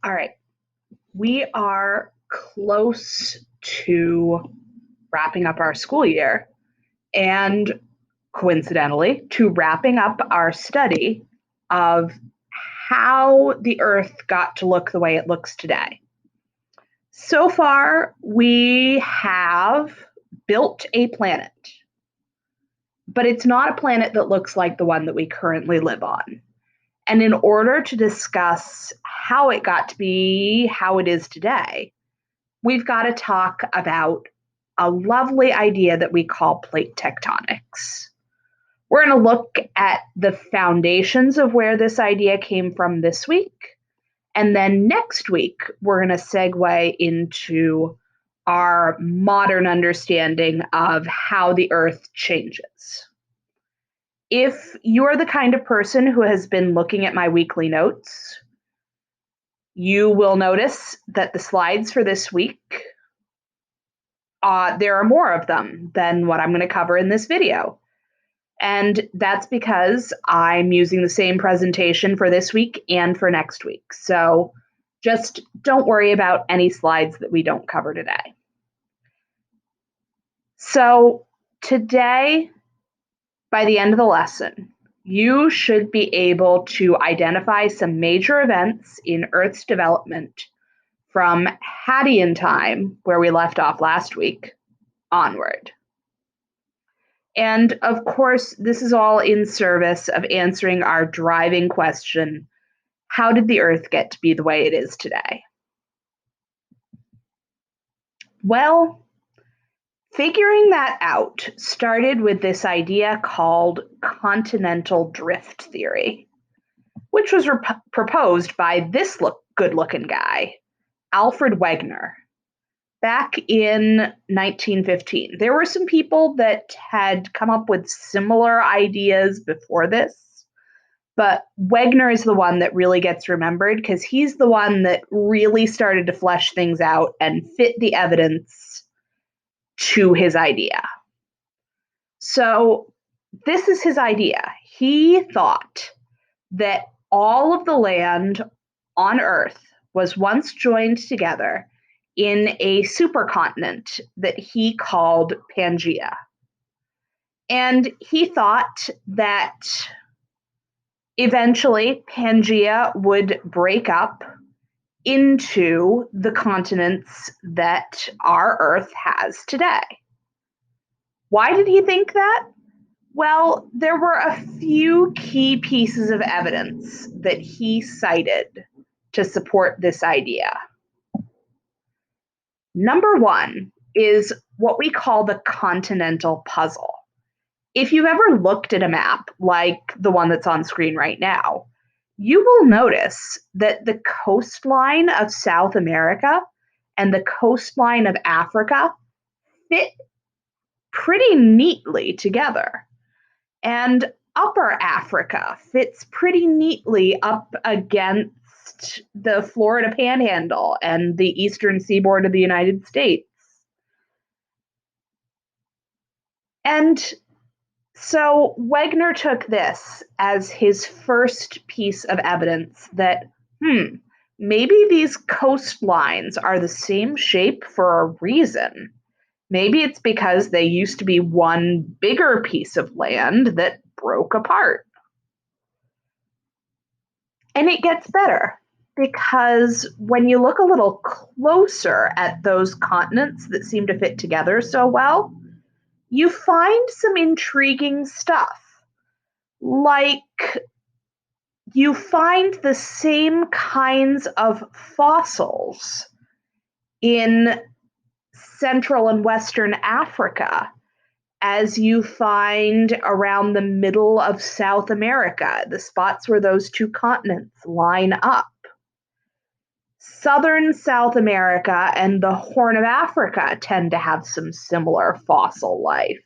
All right, we are close to wrapping up our school year and coincidentally to wrapping up our study of how the Earth got to look the way it looks today. So far, we have built a planet, but it's not a planet that looks like the one that we currently live on. And in order to discuss how it got to be how it is today, we've got to talk about a lovely idea that we call plate tectonics. We're going to look at the foundations of where this idea came from this week. And then next week, we're going to segue into our modern understanding of how the Earth changes. If you're the kind of person who has been looking at my weekly notes, you will notice that the slides for this week, there are more of them than what I'm going to cover in this video. And that's because I'm using the same presentation for this week and for next week. So just don't worry about any slides that we don't cover today. So today, by the end of the lesson, you should be able to identify some major events in Earth's development from Hadean time, where we left off last week, onward. And of course, this is all in service of answering our driving question, how did the Earth get to be the way it is today? Well, figuring that out started with this idea called continental drift theory, which was proposed by this good-looking guy, Alfred Wegener, back in 1915. There were some people that had come up with similar ideas before this, but Wegener is the one that really gets remembered because he's the one that really started to flesh things out and fit the evidence to his idea. So this is his idea. He thought that all of the land on Earth was once joined together in a supercontinent that he called Pangaea. And he thought that eventually Pangaea would break up into the continents that our Earth has today. Why did he think that? Well, there were a few key pieces of evidence that he cited to support this idea. Number one is what we call the continental puzzle. If you've ever looked at a map like the one that's on screen right now, you will notice that the coastline of South America and the coastline of Africa fit pretty neatly together. And Upper Africa fits pretty neatly up against the Florida Panhandle and the eastern seaboard of the United States. And so Wegener took this as his first piece of evidence that, maybe these coastlines are the same shape for a reason. Maybe it's because they used to be one bigger piece of land that broke apart. And it gets better because when you look a little closer at those continents that seem to fit together so well, you find some intriguing stuff. Like, you find the same kinds of fossils in Central and Western Africa as you find around the middle of South America, the spots where those two continents line up. Southern South America and the Horn of Africa tend to have some similar fossil life.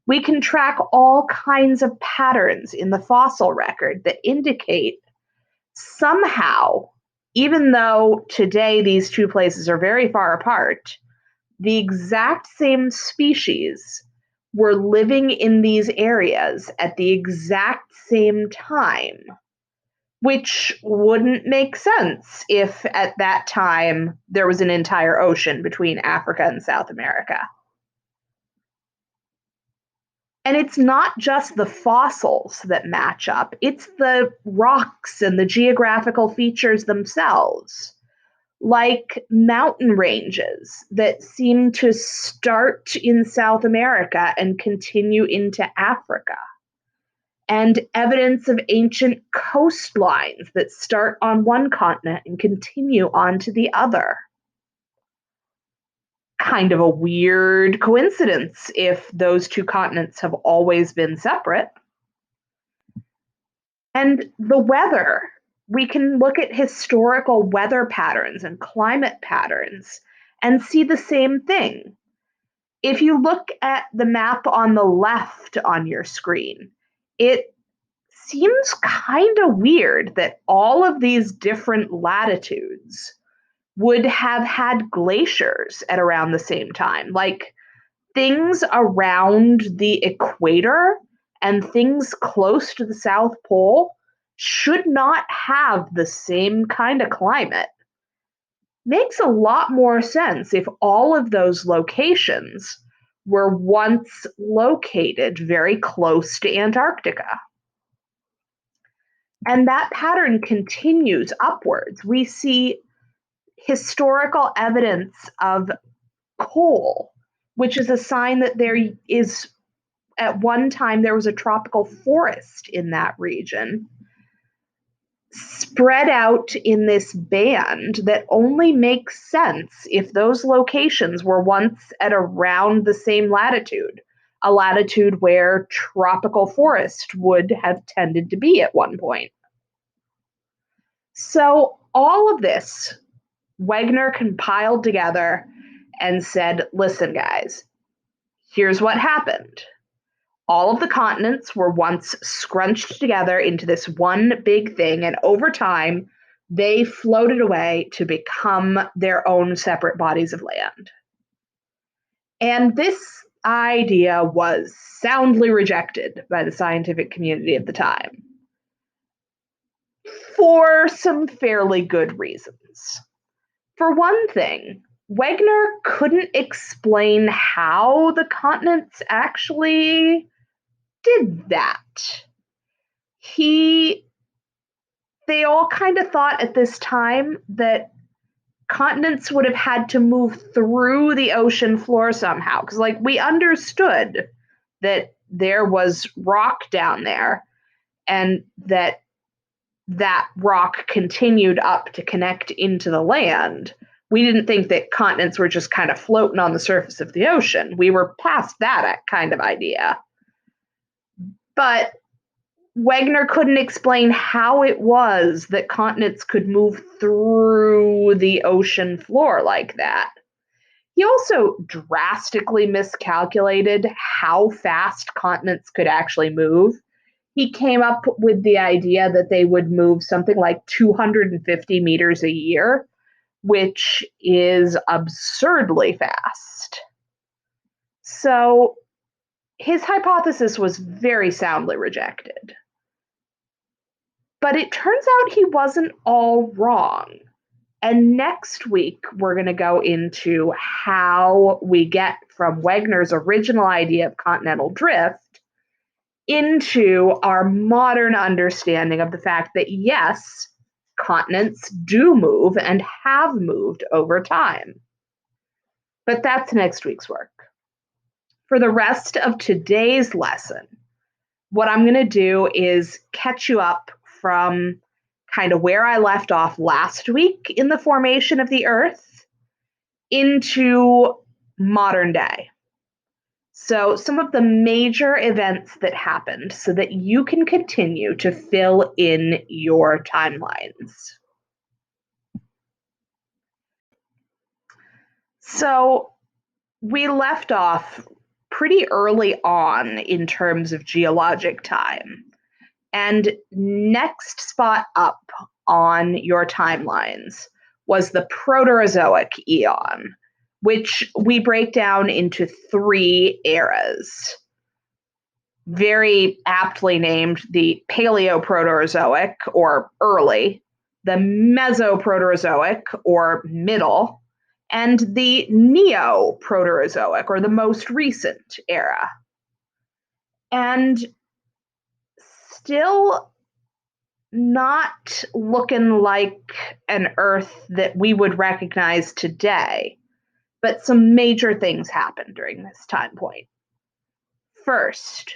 We can track all kinds of patterns in the fossil record that indicate somehow, even though today these two places are very far apart, the exact same species were living in these areas at the exact same time which wouldn't make sense if at that time there was an entire ocean between Africa and South America. And it's not just the fossils that match up, it's the rocks and the geographical features themselves, like mountain ranges that seem to start in South America and continue into Africa, and evidence of ancient coastlines that start on one continent and continue on to the other. Kind of a weird coincidence if those two continents have always been separate. And the weather, we can look at historical weather patterns and climate patterns and see the same thing. If you look at the map on the left on your screen, it seems kind of weird that all of these different latitudes would have had glaciers at around the same time. Like things around the equator and things close to the South Pole should not have the same kind of climate. Makes a lot more sense if all of those locations were once located very close to Antarctica. And that pattern continues upwards. We see historical evidence of coal, which is a sign that there is, at one time, there was a tropical forest in that region, spread out in this band that only makes sense if those locations were once at around the same latitude, a latitude where tropical forest would have tended to be at one point. So all of this, Wegener compiled together and said, listen, guys, here's what happened. All of the continents were once scrunched together into this one big thing, and over time, they floated away to become their own separate bodies of land. And this idea was soundly rejected by the scientific community at the time for some fairly good reasons. For one thing, Wegener couldn't explain how the continents actually did that. They all kind of thought at this time that continents would have had to move through the ocean floor somehow, because like we understood that there was rock down there and that rock continued up to connect into the land. We didn't think that continents were just kind of floating on the surface of the ocean. We were past that kind of idea. But Wegener couldn't explain how it was that continents could move through the ocean floor like that. He also drastically miscalculated how fast continents could actually move. He came up with the idea that they would move something like 250 meters a year, which is absurdly fast. So his hypothesis was very soundly rejected. But it turns out he wasn't all wrong. And next week, we're going to go into how we get from Wegener's original idea of continental drift into our modern understanding of the fact that, yes, continents do move and have moved over time. But that's next week's work. For the rest of today's lesson, what I'm going to do is catch you up from kind of where I left off last week in the formation of the Earth into modern day. So some of the major events that happened so that you can continue to fill in your timelines. So we left off pretty early on in terms of geologic time. And next spot up on your timelines was the Proterozoic eon, which we break down into 3 eras. very aptly named the Paleoproterozoic or early, the Mesoproterozoic or middle, and the Neoproterozoic or the most recent era. And still not looking like an Earth that we would recognize today, but some major things happened during this time point. First,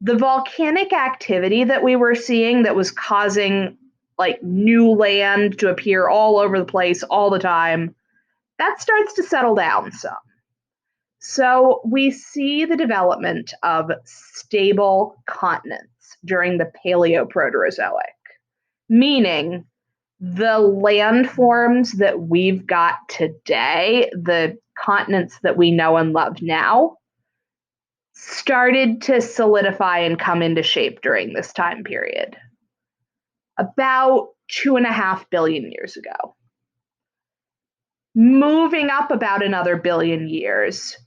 the volcanic activity that we were seeing that was causing like new land to appear all over the place all the time, that starts to settle down some. So we see the development of stable continents during the Paleoproterozoic, meaning the landforms that we've got today, the continents that we know and love now, started to solidify and come into shape during this time period, about 2.5 billion years ago. Moving up about another billion years,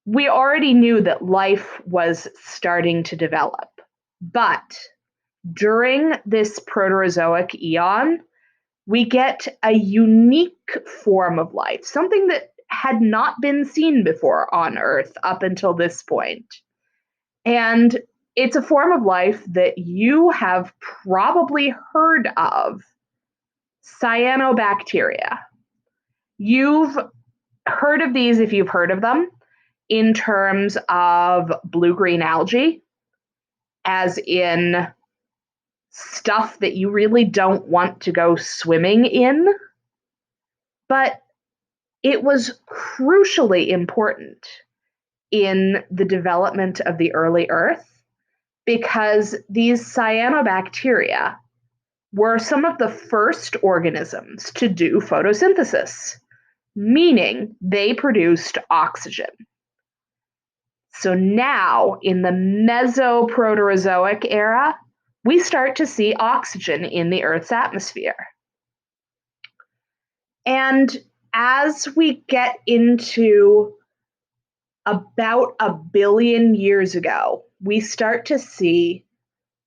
we already knew that life was starting to develop. But during this Proterozoic eon, we get a unique form of life, something that had not been seen before on Earth up until this point. And it's a form of life that you have probably heard of, cyanobacteria. You've heard of these if you've heard of them in terms of blue-green algae, as in stuff that you really don't want to go swimming in. But it was crucially important in the development of the early Earth because these cyanobacteria were some of the first organisms to do photosynthesis, meaning they produced oxygen. So now, in the Mesoproterozoic era, we start to see oxygen in the Earth's atmosphere. And as we get into about 1 billion years ago, we start to see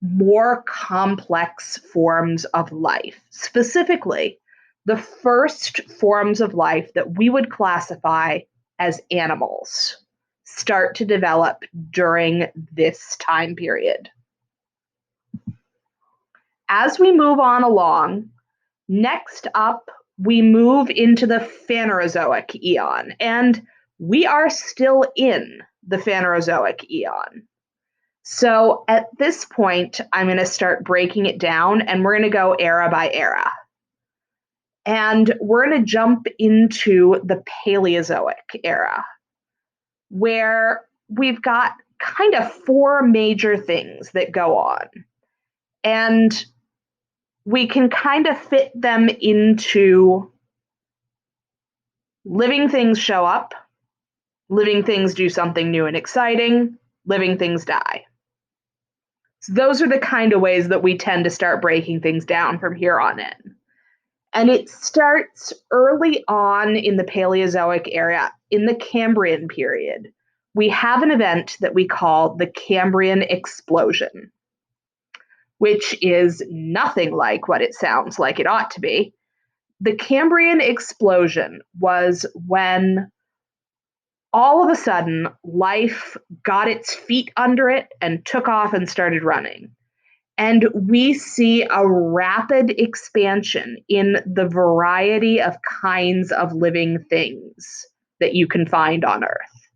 more complex forms of life, specifically the first forms of life that we would classify as animals start to develop during this time period. As we move on along, next up, we move into the Phanerozoic eon, and we are still in the Phanerozoic eon. So at this point, I'm going to start breaking it down, and we're going to go era by era. And we're going to jump into the Paleozoic era, where we've got kind of 4 major things that go on. And we can kind of fit them into living things show up, living things do something new and exciting, living things die. So those are the kind of ways that we tend to start breaking things down from here on in. And it starts early on in the Paleozoic era, in the Cambrian period. We have an event that we call the Cambrian explosion, which is nothing like what it sounds like it ought to be. The Cambrian explosion was when all of a sudden life got its feet under it and took off and started running. And we see a rapid expansion in the variety of kinds of living things that you can find on Earth.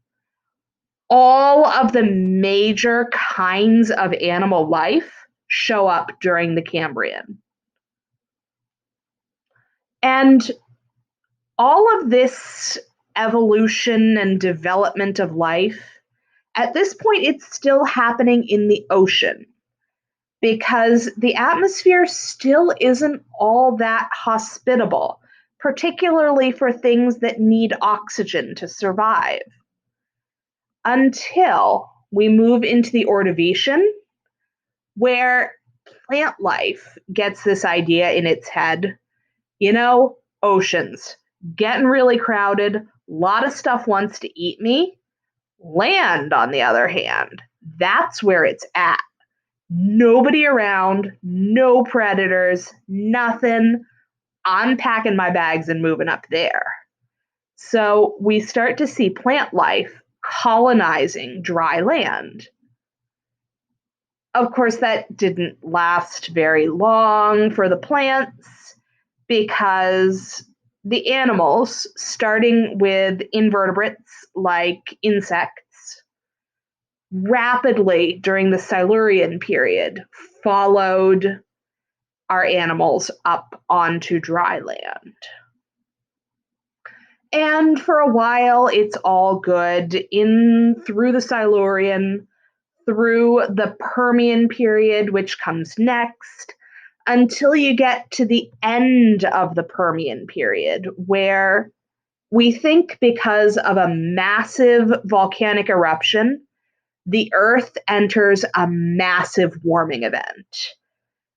All of the major kinds of animal life show up during the Cambrian. And all of this evolution and development of life, at this point, it's still happening in the ocean because the atmosphere still isn't all that hospitable, particularly for things that need oxygen to survive. Until we move into the Ordovician, where plant life gets this idea in its head, oceans, getting really crowded, a lot of stuff wants to eat me. Land, on the other hand, That's where it's at. Nobody around, no predators, nothing. I'm packing my bags and moving up there. So we start to see plant life colonizing dry land. Of course, that didn't last very long for the plants because the animals, starting with invertebrates like insects, rapidly during the Silurian period followed our animals up onto dry land. And for a while, it's all good in through the Silurian, through the Permian period, which comes next, until you get to the end of the Permian period, where we think because of a massive volcanic eruption, the Earth enters a massive warming event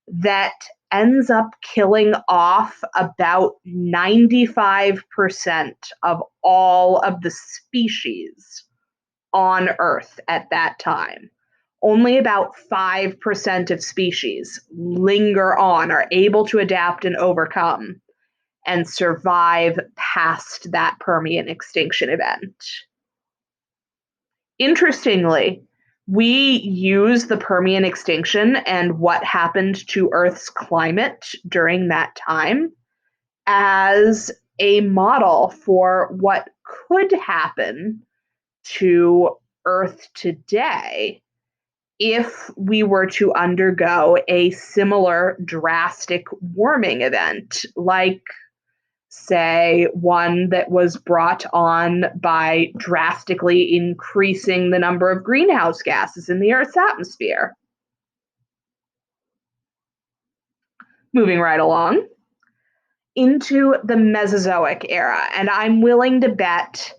that ends up killing off about 95% of all of the species on Earth at that time. Only about 5% of species linger on, are able to adapt and overcome, and survive past that Permian extinction event. Interestingly, we use the Permian extinction and what happened to Earth's climate during that time as a model for what could happen to Earth today if we were to undergo a similar drastic warming event, like, say, one that was brought on by drastically increasing the number of greenhouse gases in the Earth's atmosphere. Moving right along into the Mesozoic era, and I'm willing to bet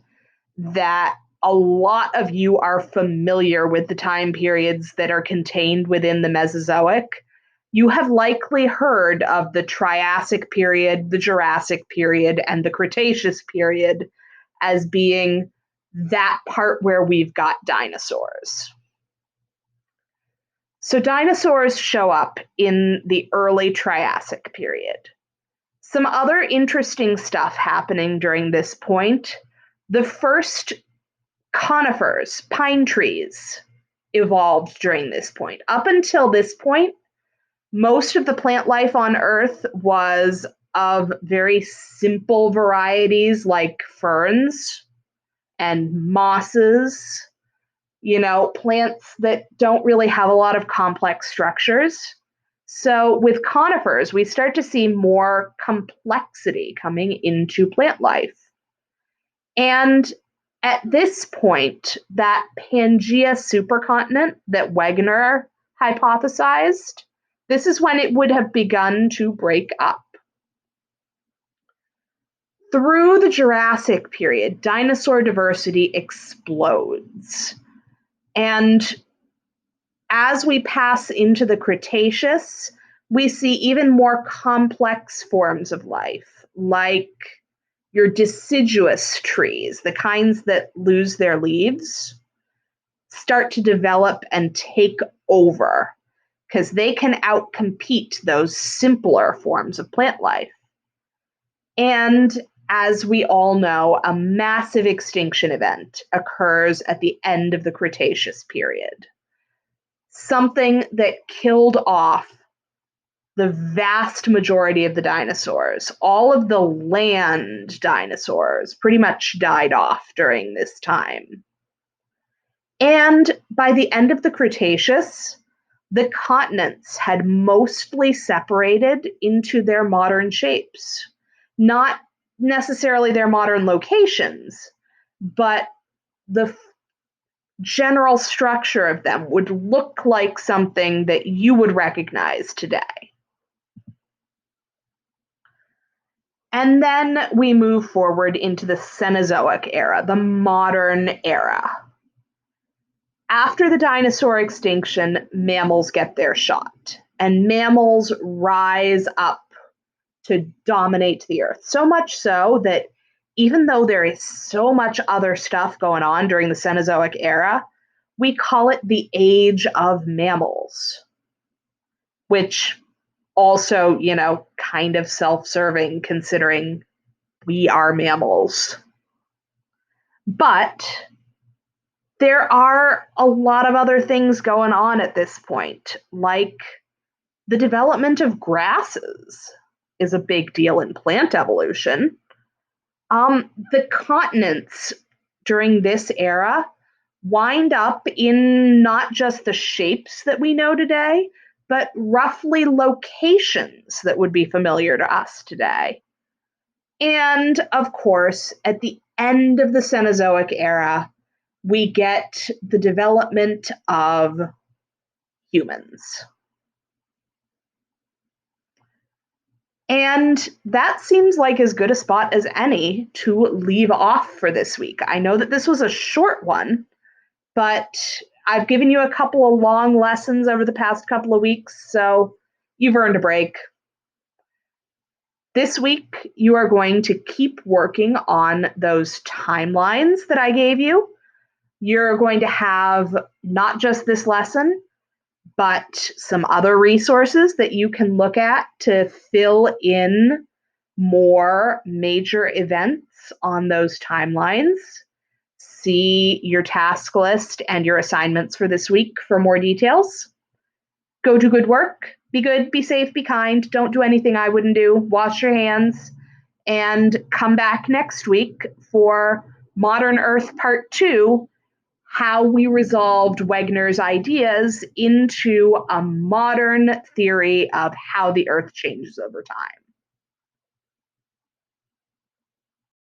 that a lot of you are familiar with the time periods that are contained within the Mesozoic. You have likely heard of the Triassic period, the Jurassic period, and the Cretaceous period as being that part where we've got dinosaurs. So dinosaurs show up in the early Triassic period. Some other interesting stuff happening during this point. The first conifers, pine trees, evolved during this point. Up until this point, most of the plant life on Earth was of very simple varieties like ferns and mosses, plants that don't really have a lot of complex structures. So with conifers, we start to see more complexity coming into plant life. And at this point, that Pangea supercontinent that Wegener hypothesized, this is when it would have begun to break up. Through the Jurassic period, dinosaur diversity explodes. And as we pass into the Cretaceous, we see even more complex forms of life, like your deciduous trees, the kinds that lose their leaves, start to develop and take over because they can outcompete those simpler forms of plant life. And as we all know, a massive extinction event occurs at the end of the Cretaceous period. Something that killed off the vast majority of the dinosaurs. All of the land dinosaurs pretty much died off during this time. And by the end of the Cretaceous, the continents had mostly separated into their modern shapes. Not necessarily their modern locations, but the general structure of them would look like something that you would recognize today. And then we move forward into the Cenozoic era, the modern era. After the dinosaur extinction, mammals get their shot, and mammals rise up to dominate the earth. So much so that even though there is so much other stuff going on during the Cenozoic era, We call it the age of mammals, which also, kind of self-serving considering we are mammals. But there are a lot of other things going on at this point, like the development of grasses is a big deal in plant evolution. The continents during this era wind up in not just the shapes that we know today, but roughly locations that would be familiar to us today. And of course, at the end of the Cenozoic era, we get the development of humans. And that seems like as good a spot as any to leave off for this week. I know that this was a short one, but I've given you a couple of long lessons over the past couple of weeks, so you've earned a break. This week, you are going to keep working on those timelines that I gave you. You're going to have not just this lesson, but some other resources that you can look at to fill in more major events on those timelines. See your task list and your assignments for this week for more details. Go do good work. Be good, be safe, be kind. Don't do anything I wouldn't do. Wash your hands and come back next week for Modern Earth Part 2, how we resolved Wegener's ideas into a modern theory of how the Earth changes over time.